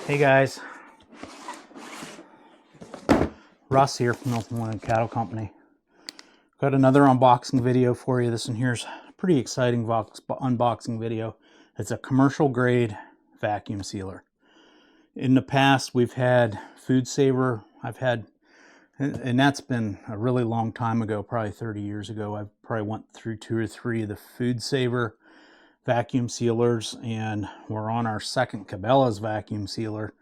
Hey guys, Russ here from Northern Cattle Company. Got another unboxing video for you. This one here's a pretty exciting unboxing video. It's a commercial grade vacuum sealer. In the past we've had Food Saver, and that's been a really long time ago, probably 30 years ago. I probably went through 2 or 3 of the Food Saver vacuum sealers, and we're on our second Cabela's vacuum sealer.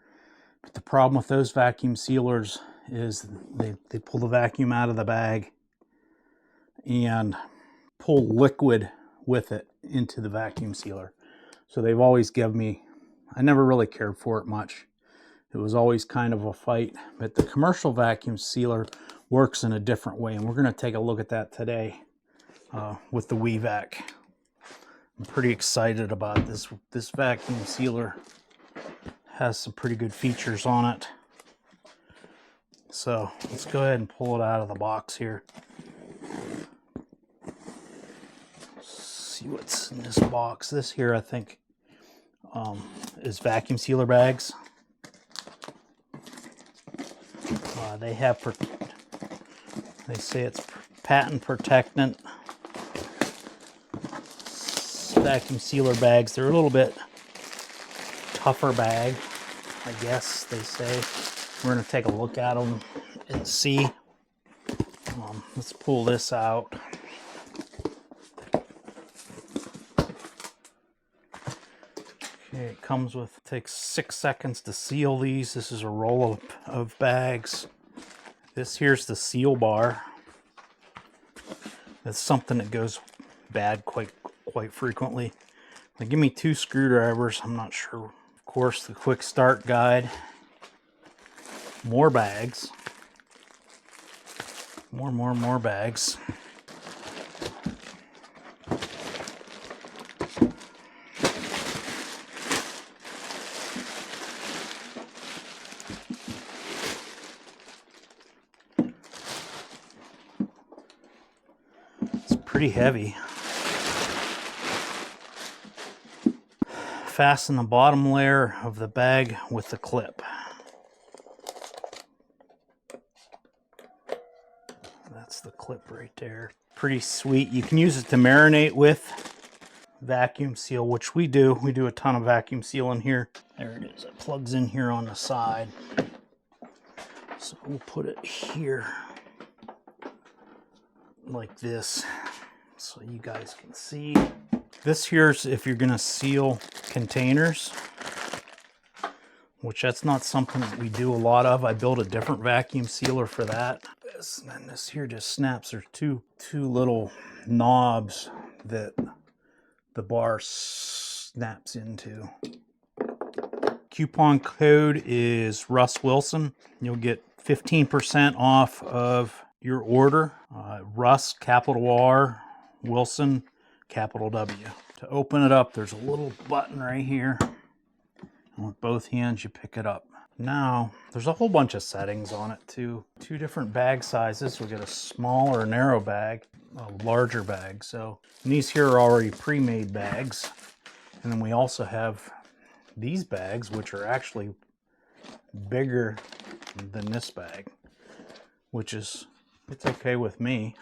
But the problem with those vacuum sealers is they pull the vacuum out of the bag and pull liquid with it into the vacuum sealer. So they've always given me, I never really cared for it much. It was always kind of a fight, but the commercial vacuum sealer works in a different way, and we're going to take a look at that today with the WEVAC. I'm pretty excited about this. This vacuum sealer has some pretty good features on it. So let's go ahead and pull it out of the box here. See what's in this box. This here, I think, is vacuum sealer bags. They say it's patent protectant. Vacuum sealer bags, they're a little bit tougher bag, I guess they say. We're going to take a look at them and see. Let's pull this out. Okay, it comes with, takes 6 seconds to seal these. This is a roll of bags. This here's the seal bar. That's something that goes bad quite frequently. They give me 2 screwdrivers. I'm not sure. Of course, the quick start guide. More bags. More bags. It's pretty heavy. Fasten the bottom layer of the bag with the clip. That's the clip right there. Pretty sweet. You can use it to marinate with, vacuum seal, which we do. We do a ton of vacuum sealing here. There it is. It plugs in here on the side. So we'll put it here like this so you guys can see. This here's if you're gonna seal containers, which that's not something that we do a lot of. I built a different vacuum sealer for that. And this here just snaps. There's two little knobs that the bar snaps into. Coupon code is Russ Wilson. You'll get 15% off of your order. Russ, capital R, Wilson, capital W. To open it up, there's a little button right here. And with both hands, you pick it up. Now, there's a whole bunch of settings on it too. 2 different bag sizes. We'll get a small or a narrow bag, a larger bag. So, and these here are already pre-made bags. And then we also have these bags, which are actually bigger than this bag, which is, it's okay with me.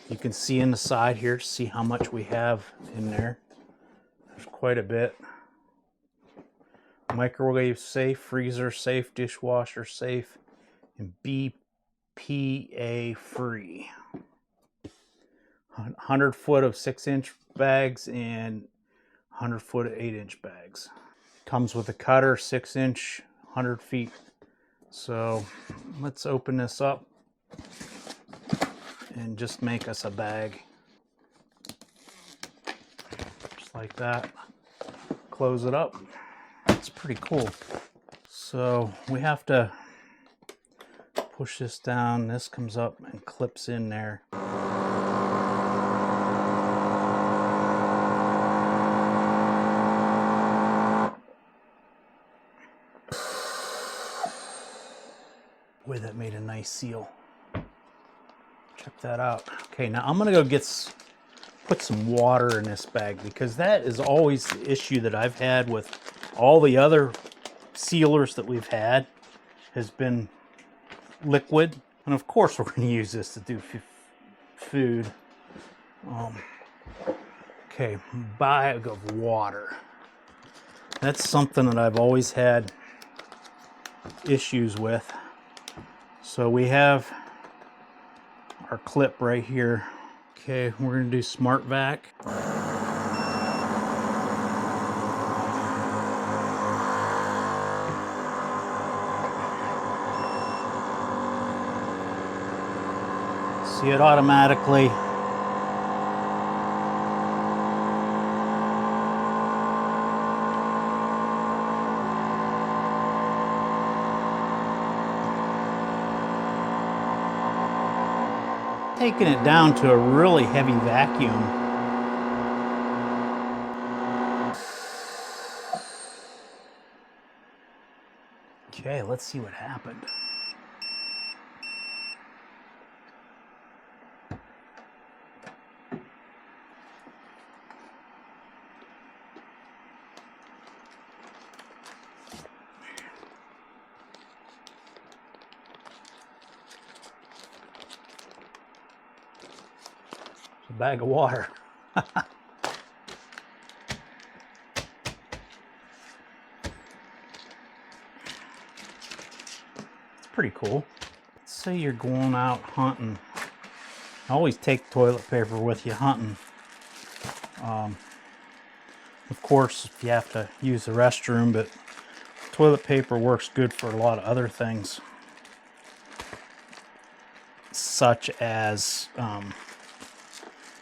You can see in the side here to see how much we have in there. There's quite a bit. Microwave safe, freezer safe, dishwasher safe, and BPA free. 100 foot of 6-inch bags and 100 foot of 8-inch bags. Comes with a cutter, 6-inch, 100 feet. So let's open this up and just make us a bag. Just like that. Close it up. It's pretty cool. So we have to push this down. This comes up and clips in there. Boy, that made a nice seal. Check that out. Okay, now I'm gonna go put some water in this bag, because that is always the issue that I've had with All the other sealers that we've had has been liquid, and of course we're going to use this to do food. Okay, bag of water. That's something that I've always had issues with. So we have our clip right here. Okay, we're going to do smart vac. See it automatically. Taking it down to a really heavy vacuum. Okay, let's see what happened. A bag of water. It's pretty cool. Let's say you're going out hunting. Always take toilet paper with you hunting. Of course, if you have to use the restroom, but toilet paper works good for a lot of other things, such as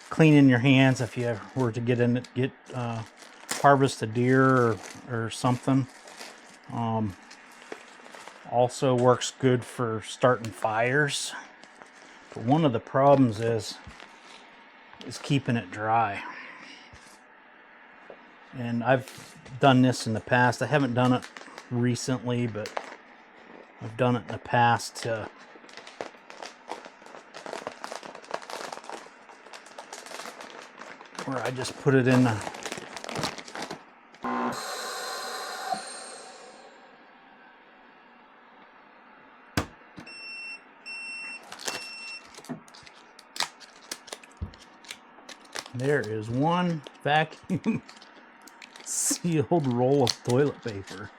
cleaning your hands if you were to get harvest a deer or something. Also works good for starting fires. But one of the problems is keeping it dry. And I've done this in the past. I haven't done it recently, but I've done it in the past to where I just put it in the there is one vacuum sealed roll of toilet paper.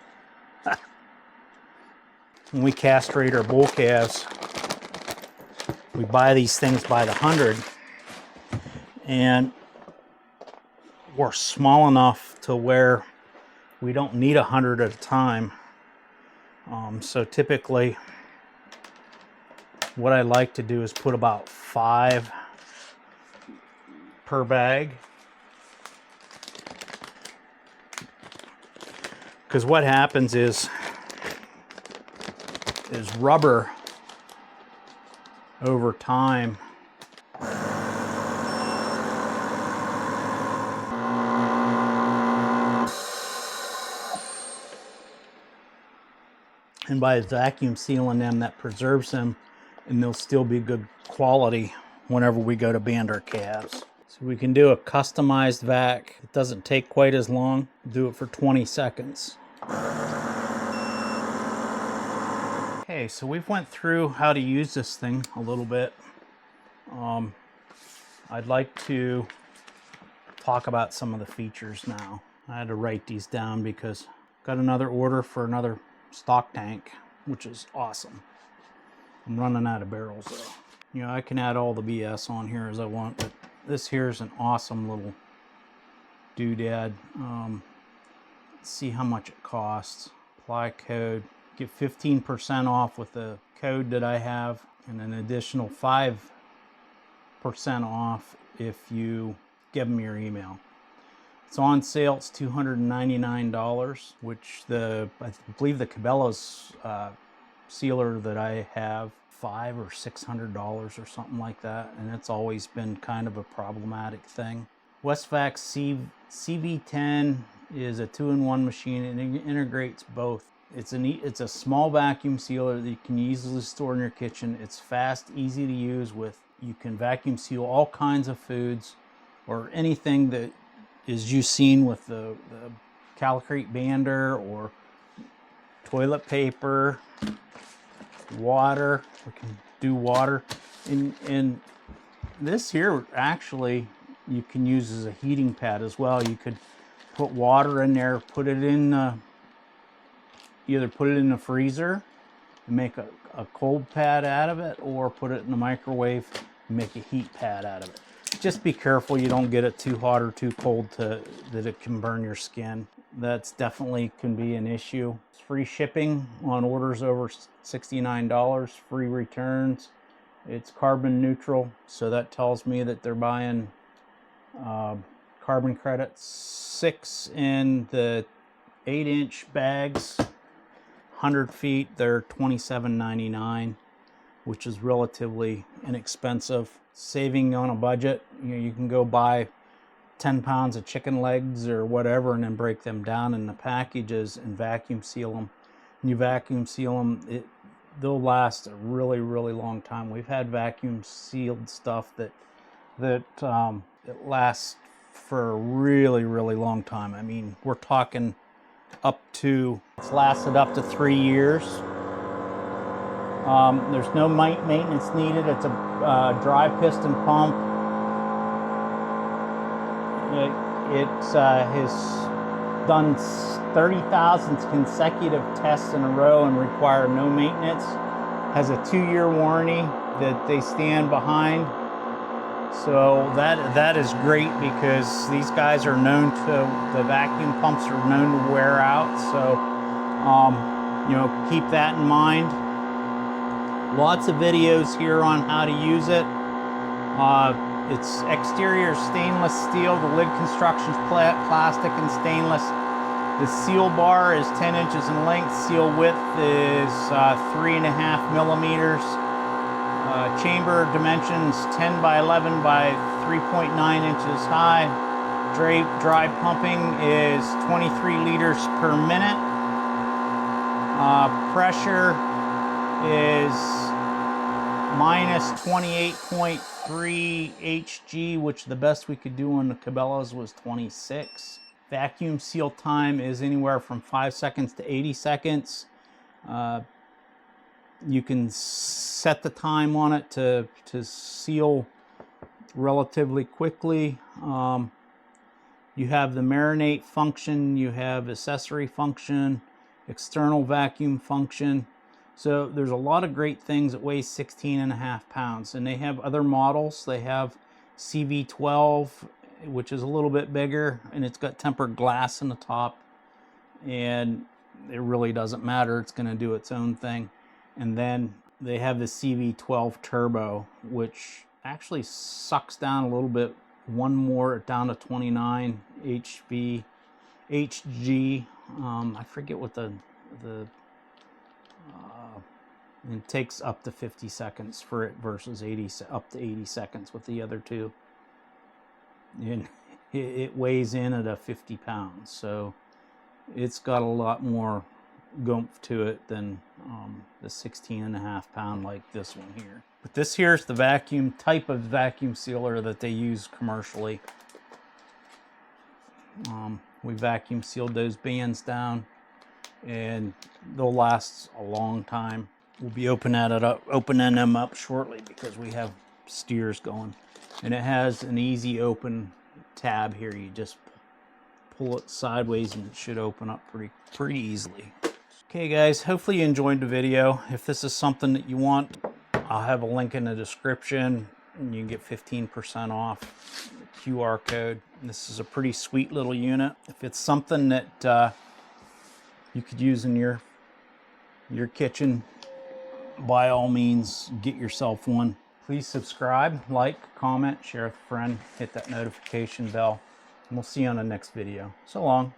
When we castrate our bull calves, we buy these things by the 100, and we're small enough to where we don't need 100 at a time. So typically what I like to do is put about 5 per bag, because what happens is rubber over time and by vacuum sealing them, that preserves them, and they'll still be good quality whenever we go to band our calves. So we can do a customized vac. It doesn't take quite as long. Do it for 20 seconds. Okay, so we've went through how to use this thing a little bit. I'd like to talk about some of the features now. I had to write these down because I've got another order for another stock tank, which is awesome. I'm running out of barrels though. You know, I can add all the BS on here as I want, but this here is an awesome little doodad. Let's see how much it costs. Apply code. Get 15% off with the code that I have, and an additional 5% off if you give them your email. It's on sale. It's $299, which I believe the Cabela's sealer that I have, $500 or $600 or something like that, and it's always been kind of a problematic thing. WEVAC CV-10 is a 2-in-1 machine, and it integrates both. It's a small vacuum sealer that you can easily store in your kitchen. It's fast, easy to use. You can vacuum seal all kinds of foods or anything that is you've seen with the Calicrete bander or toilet paper, water. We can do water. And this here actually you can use as a heating pad as well. You could put water in there, put it in either put it in the freezer and make a cold pad out of it, or put it in the microwave and make a heat pad out of it. Just be careful you don't get it too hot or too cold that it can burn your skin. That's definitely can be an issue. It's free shipping on orders over $69, free returns. It's carbon neutral, so that tells me that they're buying carbon credits. 6 in the 8-inch bags, 100 feet, they're $27.99, which is relatively inexpensive. Saving on a budget, you can go buy 10 pounds of chicken legs or whatever and then break them down in the packages and vacuum seal them. When you vacuum seal them, they'll last a really, really long time. We've had vacuum sealed stuff that it lasts for a really, really long time. I mean, we're talking it's lasted up to 3 years. There's no maintenance needed. It's a dry piston pump. It has done 30,000 consecutive tests in a row and require no maintenance. Has a 2-year warranty that they stand behind. So that is great, because these guys are known the vacuum pumps are known to wear out. So, keep that in mind. Lots of videos here on how to use it. It's exterior stainless steel. The lid construction's plastic and stainless. The seal bar is 10 inches in length. Seal width is 3.5 millimeters. Chamber dimensions 10 by 11 by 3.9 inches high. Dry pumping is 23 liters per minute. Pressure is minus 28.3 Hg, which the best we could do on the Cabela's was 26. Vacuum seal time is anywhere from 5 seconds to 80 seconds. You can set the time on it to seal relatively quickly. You have the Marinate function, you have accessory function, external vacuum function. So there's a lot of great things that weigh 16.5 pounds. And they have other models. They have CV-12, which is a little bit bigger, and it's got tempered glass in the top. And it really doesn't matter. It's going to do its own thing. And then they have the CV-12 Turbo, which actually sucks down a little bit, one more down to 29 HG. I forget what it takes up to 50 seconds for it versus up to 80 seconds with the other two. And it weighs in at 50 pounds, so it's got a lot more goomph to it than the 16.5 pound like this one here. But this here's the type of vacuum sealer that they use commercially. We vacuum sealed those bands down, and they'll last a long time. We'll be opening them up shortly because we have steers going. And it has an easy open tab here. You just pull it sideways and it should open up pretty easily. Okay guys, hopefully you enjoyed the video. If this is something that you want, I'll have a link in the description and you can get 15% off. QR code. This is a pretty sweet little unit. If it's something that you could use in your kitchen, by all means, get yourself one. Please subscribe, like, comment, share with a friend, hit that notification bell, and we'll see you on the next video. So long.